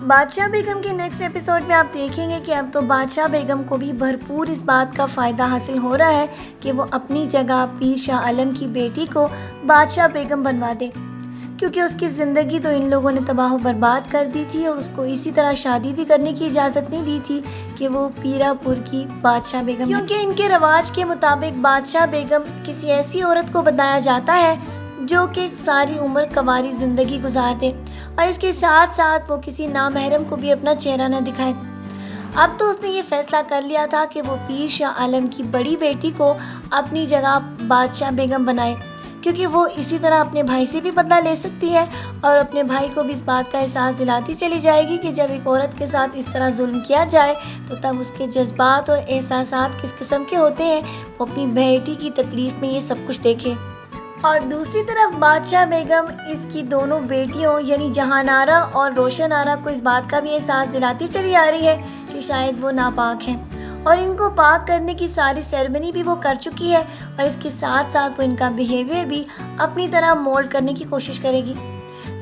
بادشاہ بیگم کے next episode میں آپ دیکھیں گے کہ اب تو بادشاہ بیگم کو بھی بھرپور اس بات کا فائدہ حاصل ہو رہا ہے کہ وہ اپنی جگہ پیر شاہ عالم کی بیٹی کو بادشاہ بیگم بنوا دے، کیونکہ اس کی زندگی تو ان لوگوں نے تباہ و برباد کر دی تھی اور اس کو اسی طرح شادی بھی کرنے کی اجازت نہیں دی تھی کہ وہ پیرا پور کی بادشاہ بیگم، کیونکہ ان کے رواج کے مطابق بادشاہ بیگم کسی ایسی عورت کو بنایا جاتا ہے جو کہ ساری عمر کنواری زندگی گزار دے اور اس کے ساتھ ساتھ وہ کسی نامحرم کو بھی اپنا چہرہ نہ دکھائے۔ اب تو اس نے یہ فیصلہ کر لیا تھا کہ وہ پیر شاہ عالم کی بڑی بیٹی کو اپنی جگہ بادشاہ بیگم بنائے، کیونکہ وہ اسی طرح اپنے بھائی سے بھی بدلہ لے سکتی ہے اور اپنے بھائی کو بھی اس بات کا احساس دلاتی چلی جائے گی کہ جب ایک عورت کے ساتھ اس طرح ظلم کیا جائے تو تب اس کے جذبات اور احساسات کس قسم کے ہوتے ہیں، وہ اپنی بیٹی کی تکلیف میں یہ سب کچھ دیکھے۔ اور دوسری طرف بادشاہ بیگم اس کی دونوں بیٹیوں یعنی جہان آرا اور روشن آرا کو اس بات کا بھی احساس دلاتی چلی آ رہی ہے کہ شاید وہ ناپاک ہیں اور ان کو پاک کرنے کی ساری سیرمنی بھی وہ کر چکی ہے اور اس کے ساتھ ساتھ وہ ان کا بیہیویئر بھی اپنی طرح مولڈ کرنے کی کوشش کرے گی،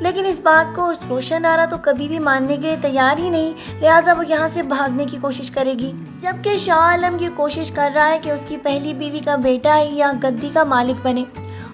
لیکن اس بات کو روشن آرا تو کبھی بھی ماننے کے تیار ہی نہیں، لہٰذا وہ یہاں سے بھاگنے کی کوشش کرے گی، جبکہ شاہ عالم یہ کوشش کر رہا ہے کہ اس کی پہلی بیوی کا بیٹا ہی یا گدی کا مالک بنے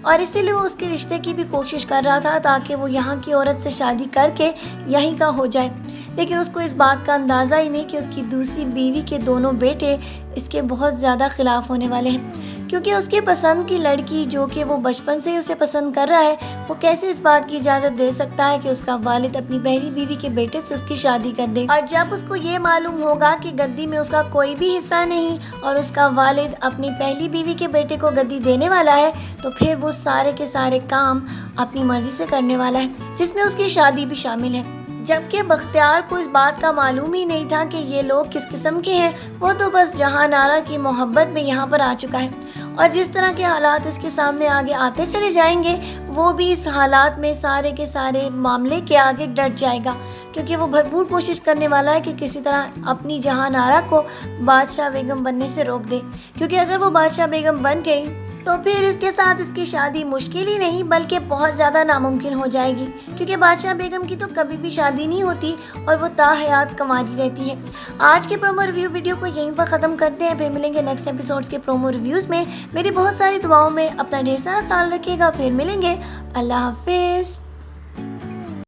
اور اسی لیے وہ اس کے رشتے کی بھی کوشش کر رہا تھا تاکہ وہ یہاں کی عورت سے شادی کر کے یہیں کا ہو جائے، لیکن اس کو اس بات کا اندازہ ہی نہیں کہ اس کی دوسری بیوی کے دونوں بیٹے اس کے بہت زیادہ خلاف ہونے والے ہیں، کیونکہ اس کے پسند کی لڑکی جو کہ وہ بچپن سے ہی اسے پسند کر رہا ہے، وہ کیسے اس بات کی اجازت دے سکتا ہے کہ اس کا والد اپنی پہلی بیوی کے بیٹے سے اس کی شادی کر دے۔ اور جب اس کو یہ معلوم ہوگا کہ گدی میں اس کا کوئی بھی حصہ نہیں اور اس کا والد اپنی پہلی بیوی کے بیٹے کو گدی دینے والا ہے، تو پھر وہ سارے کے سارے کام اپنی مرضی سے کرنے والا ہے، جس میں اس کی شادی بھی شامل ہے، جبکہ بختیار کو اس بات کا معلوم ہی نہیں تھا کہ یہ لوگ کس قسم کے ہیں، وہ تو بس جہان آرا کی محبت میں یہاں پر آ چکا ہے اور جس طرح کے حالات اس کے سامنے آگے آتے چلے جائیں گے وہ بھی اس حالات میں سارے کے سارے معاملے کے آگے ڈٹ جائے گا، کیونکہ وہ بھرپور کوشش کرنے والا ہے کہ کسی طرح اپنی جہان آرا کو بادشاہ بیگم بننے سے روک دے، کیونکہ اگر وہ بادشاہ بیگم بن گئی تو پھر اس کے ساتھ اس کی شادی مشکل ہی نہیں بلکہ بہت زیادہ ناممکن ہو جائے گی، کیونکہ بادشاہ بیگم کی تو کبھی بھی شادی نہیں ہوتی اور وہ تا حیات کنواری رہتی ہے۔ آج کے پرومو ریویو ویڈیو کو یہیں پر ختم کرتے ہیں، پھر ملیں گے نیکسٹ ایپیسوڈز کے پرومو ریویوز میں۔ میری بہت ساری دعاؤں میں اپنا ڈھیر سارا خیال رکھیے گا، پھر ملیں گے، اللہ حافظ۔